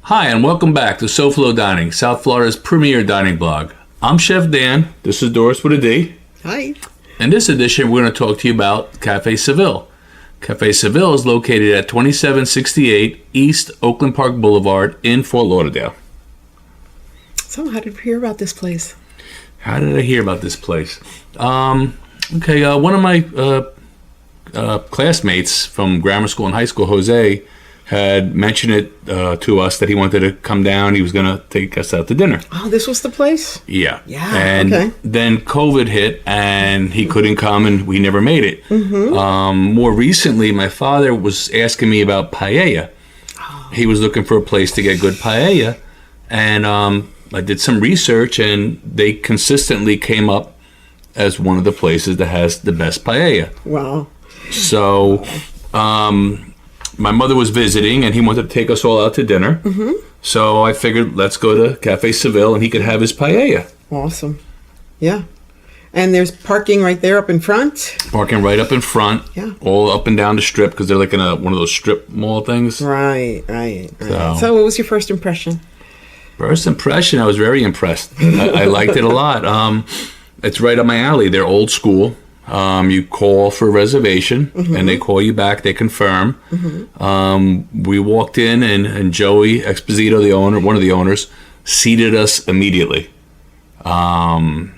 Hi, and welcome back to SoFloDining, South Florida's premier dining blog. I'm Chef Dan. This is Doris with a D. Hi. In this edition, we're going to talk to you about Cafe Seville. Cafe Seville is located at 2768 East Oakland Park Boulevard in Fort Lauderdale. So, how did you hear about this place? How did I hear about this place? One of my classmates from grammar school and high school, Jose, had mentioned it to us that he wanted to come down. He was going to take us out to dinner. Oh, this was the place? Yeah. Yeah, and okay. then COVID hit, and he couldn't come, and we never made it. Mm-hmm. More recently, my father was asking me about paella. Oh. He was looking for a place to get good paella, and I did some research, and they consistently came up as one of the places that has the best paella. Wow. So, my mother was visiting, and he wanted to take us all out to dinner. Mm-hmm. So I figured, let's go to Cafe Seville, and he could have his paella. Awesome. Yeah. And there's parking right there up in front. Parking right up in front. Yeah. All up and down the strip, because they're like in one of those strip mall things. Right. So what was your first impression? First impression, I was very impressed. I liked it a lot. It's right up my alley. They're old school. You call for a reservation, mm-hmm. and they call you back. They confirm. Mm-hmm. We walked in, and Joey Exposito, the owner, one of the owners, seated us immediately. And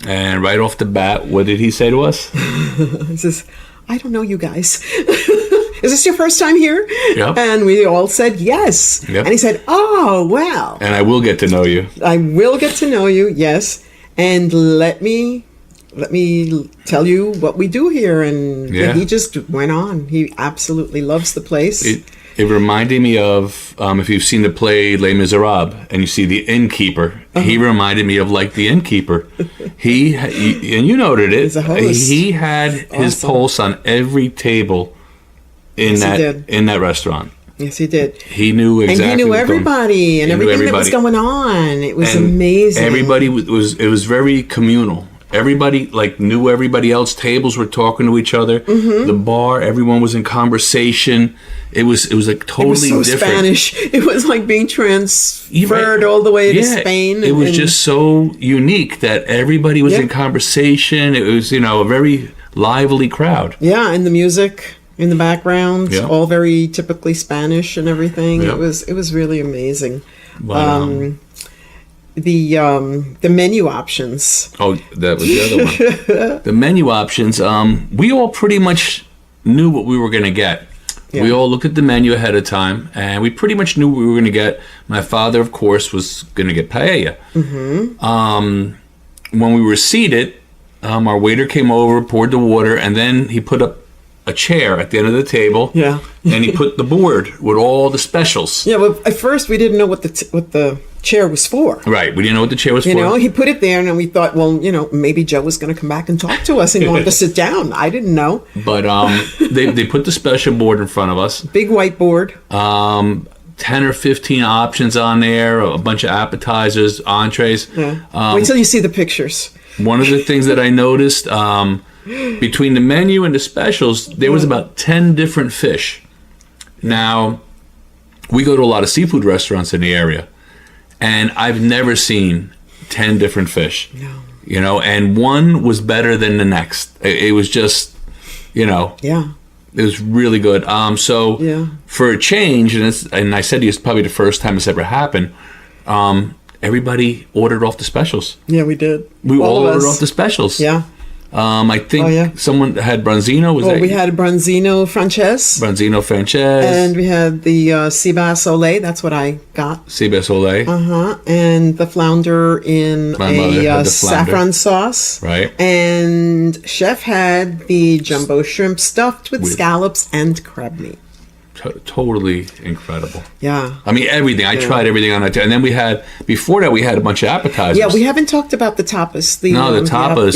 right off the bat, what did he say to us? He says, "I don't know you guys. Is this your first time here?" Yep. And we all said yes. Yep. And he said, "Oh, well. And I will get to know you. I will get to know you, yes. And let me tell you what we do here." And he just went on. He absolutely loves the place. It reminded me of, if you've seen the play Les Miserables, and you see the innkeeper, he reminded me of like the innkeeper. He and you noted it. He's a host. He had his pulse on every table in that restaurant. Yes, he did. He knew exactly. And he knew everybody and everything that was going on. It was amazing. Everybody it was very communal. Everybody knew everybody else. Tables were talking to each other. Mm-hmm. The bar, everyone was in conversation. It was like totally different. Spanish. It was like being transferred all the way to Spain. It was just so unique that everybody was in conversation. It was a very lively crowd. Yeah, and the music in the background, all very typically Spanish and everything. Yep. It was really amazing. But, the menu options. Oh, that was the other one. The menu options. We all pretty much knew what we were going to get. Yeah. We all looked at the menu ahead of time, and we pretty much knew what we were going to get. My father, of course, was going to get paella. Mm-hmm. When we were seated, our waiter came over, poured the water, and then he put up a chair at the end of the table. Yeah. And he put the board with all the specials. Yeah, but at first we didn't know what the chair was for. Right. We didn't know what the chair was for. He put it there, and we thought, well, maybe Joe was going to come back and talk to us and he wanted to sit down. I didn't know. But they put the special board in front of us. Big white board. 10 or 15 options on there, a bunch of appetizers, entrees. Yeah. Wait till you see the pictures. One of the things that I noticed, between the menu and the specials, there was about 10 different fish. Now, we go to a lot of seafood restaurants in the area, and I've never seen 10 different fish. No. And one was better than the next. It was just, Yeah. It was really good. For a change, and I said it's probably the first time it's ever happened, everybody ordered off the specials. Yeah, we did. We all ordered off the specials. Yeah. I think someone had Bronzino. We had Bronzino Frances. And we had the sea bass olé. That's what I got. Sea bass olé. And the flounder in saffron sauce. Right. And Chef had the jumbo shrimp stuffed with scallops and crab meat. Totally incredible. Yeah. I mean, everything. I tried everything on it. And then before that, we had a bunch of appetizers. Yeah, we haven't talked about the tapas. The tapas.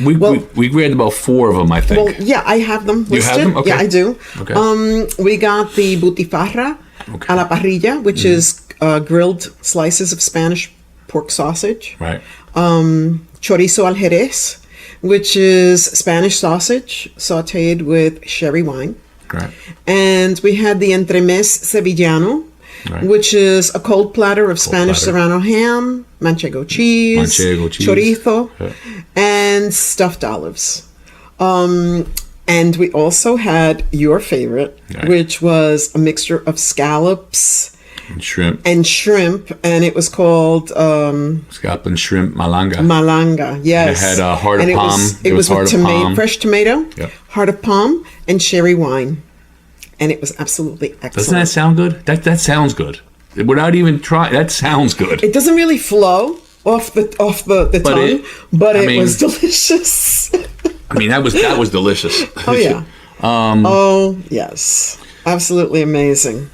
We grabbed about 4 of them, I think. Well, yeah, I have them listed. You have them? Okay. Yeah, I do. Okay. We got the butifarra a la parrilla, which is grilled slices of Spanish pork sausage. Right. Chorizo al Jerez, which is Spanish sausage sautéed with sherry wine. Right. And we had the entremés sevillano, which is a cold platter of Spanish Serrano ham, manchego cheese, chorizo, and stuffed olives. And we also had your favorite, which was a mixture of scallops and shrimp. And it was called scallop and shrimp malanga. Malanga, yes. And it had a heart of palm. It was with fresh tomato, heart of palm, and sherry wine. And it was absolutely excellent. Doesn't that sound good? That sounds good. Without even trying, that sounds good. It doesn't really flow off the tongue, but it was delicious. I mean, that was delicious. Oh yeah. Yes, absolutely amazing.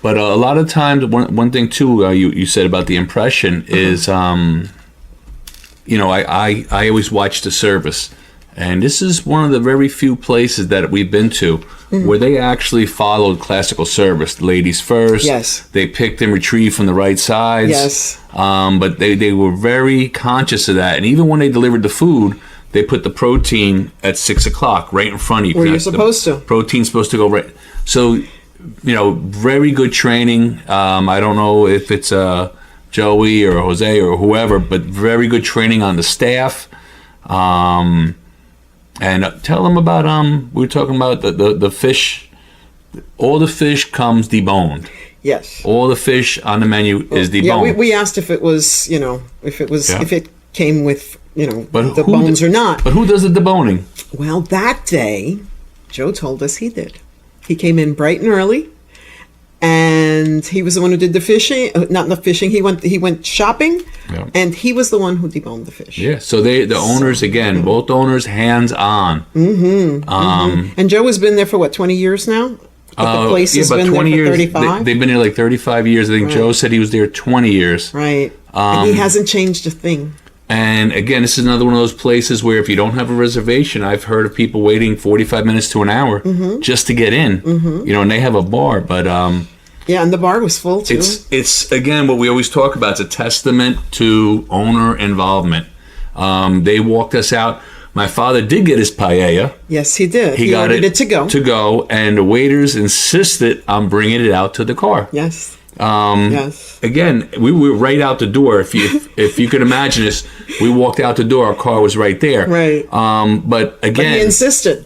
But a lot of times, one thing too, you said about the impression is, I always watch the service, and this is one of the very few places that we've been to where they actually followed classical service. Ladies first. Yes. They picked and retrieved from the right sides. Yes. But they were very conscious of that, and even when they delivered the food, they put the protein at 6 o'clock right in front of you. Where you're supposed to. Protein's supposed to go right. So, very good training. I don't know if it's Joey or Jose or whoever, but very good training on the staff. And tell them about, we were talking about the fish. All the fish comes deboned. Yes. All the fish on the menu is deboned. Yeah, we asked if it was, if it came with, but the bones or not. But who does the deboning? Well, that day, Joe told us he did. He came in bright and early, and he was the one who did the fishing. Not the fishing. He went shopping, and he was the one who deboned the fish. Yeah. So the owners again, both owners, hands on. And Joe has been there for 20 years now. But the place has been 20 there for 35. They've been there like 35 years. I think Joe said he was there 20 years. Right. And he hasn't changed a thing. And again, this is another one of those places where if you don't have a reservation, I've heard of people waiting 45 minutes to an hour just to get in. And they have a bar, but yeah, and the bar was full too. It's again what we always talk about. It's a testament to owner involvement. They walked us out. My father did get his paella. Yes, he did. He got ordered it to go. To go, and the waiters insisted on bringing it out to the car. Yes. Yes. Again, we were right out the door. If you could imagine this, we walked out the door. Our car was right there. Right. But again, he insisted.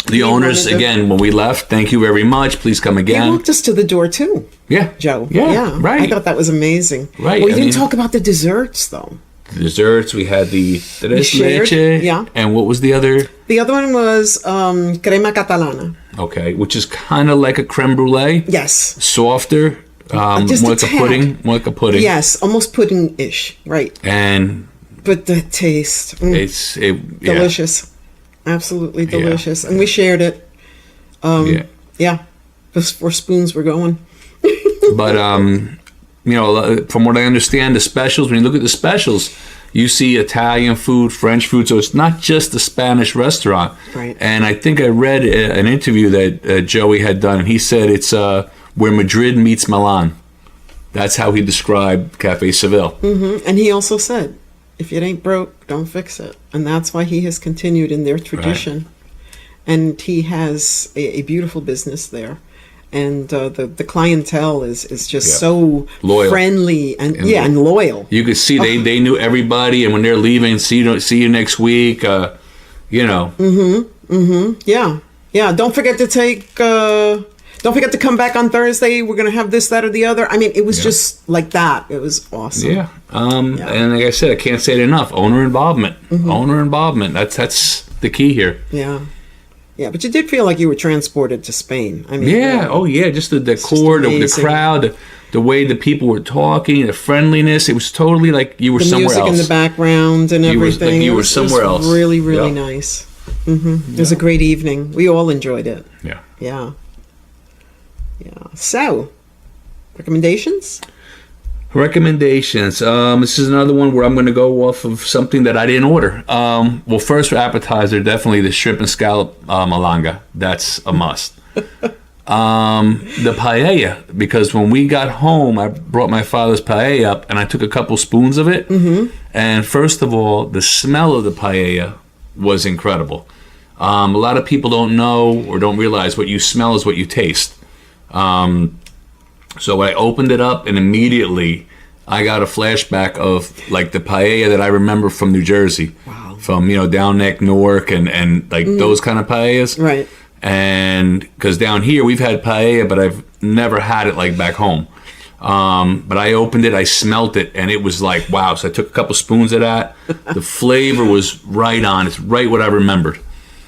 The owners again. When we left, thank you very much. Please come again. He walked us to the door too. Yeah. Joe. Yeah. Right. I thought that was amazing. Right. Well, we didn't talk about the desserts though. The desserts. We had the tres leche. Yeah. And what was the other? The other one was crema catalana. Okay, which is kind of like a creme brulee. Yes. Softer. Just more like a pudding. Yes, almost pudding-ish, right. But the taste, it's delicious. Absolutely delicious. And we shared it. Those 4 spoons were going. But, from what I understand, the specials, when you look at the specials, you see Italian food, French food, so it's not just a Spanish restaurant. Right. And I think I read an interview that Joey had done, and he said it's where Madrid meets Milan. That's how he described Cafe Seville. And he also said, if it ain't broke, don't fix it. And that's why he has continued in their tradition. Right. And he has a beautiful business there. And the clientele is just so loyal. Friendly and loyal. You could see they knew everybody, and when they're leaving, see you next week. Yeah. Don't forget to take. Don't forget to come back on Thursday. We're gonna have this, that, or the other. I mean, it was just like that. It was awesome. Yeah. And like I said, I can't say it enough. Owner involvement. Owner involvement. That's the key here. Yeah. Yeah, but you did feel like you were transported to Spain. I mean, just the decor, the crowd, the way the people were talking, the friendliness. It was totally like you were somewhere else. The music in the background and everything. You were somewhere else. It was really, really nice. It was a great evening. We all enjoyed it. Yeah. Yeah. So, recommendations? Recommendations. This is another one where I'm going to go off of something that I didn't order. Well, first for appetizer, definitely the shrimp and scallop malanga. That's a must. The paella, because when we got home, I brought my father's paella up and I took a couple spoons of it. And first of all, the smell of the paella was incredible. A lot of people don't know or don't realize what you smell is what you taste. So I opened it up, and immediately I got a flashback of like the paella that I remember from New Jersey. Wow. From, down Neck, Newark, and like those kind of paellas. Right. And because down here we've had paella, but I've never had it like back home. But I opened it, I smelt it, and it was like, wow. So I took a couple spoons of that. The flavor was right on. It's right what I remembered.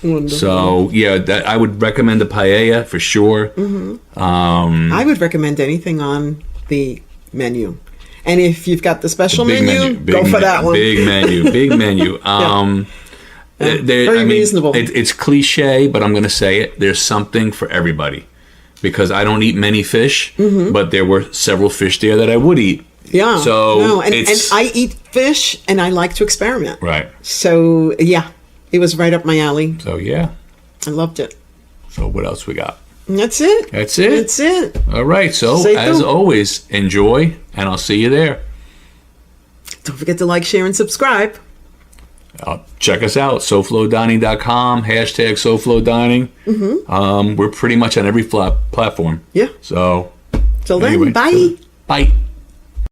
Wonderful. So, yeah, I would recommend the paella for sure. I would recommend anything on the menu. And if you've got the special menu, go for that one. Big menu. Very reasonable. It's cliche, but I'm going to say it. There's something for everybody. Because I don't eat many fish, but there were several fish there that I would eat. Yeah. So and I eat fish, and I like to experiment. Right. So, yeah, it was right up my alley. So, yeah. I loved it. So what else we got? That's it. That's it. That's it. All right. So, as always, enjoy, and I'll see you there. Don't forget to like, share, and subscribe. Check us out, SoFloDining.com, #SoFloDining. We're pretty much on every platform. Yeah. So, Till then, bye. Bye.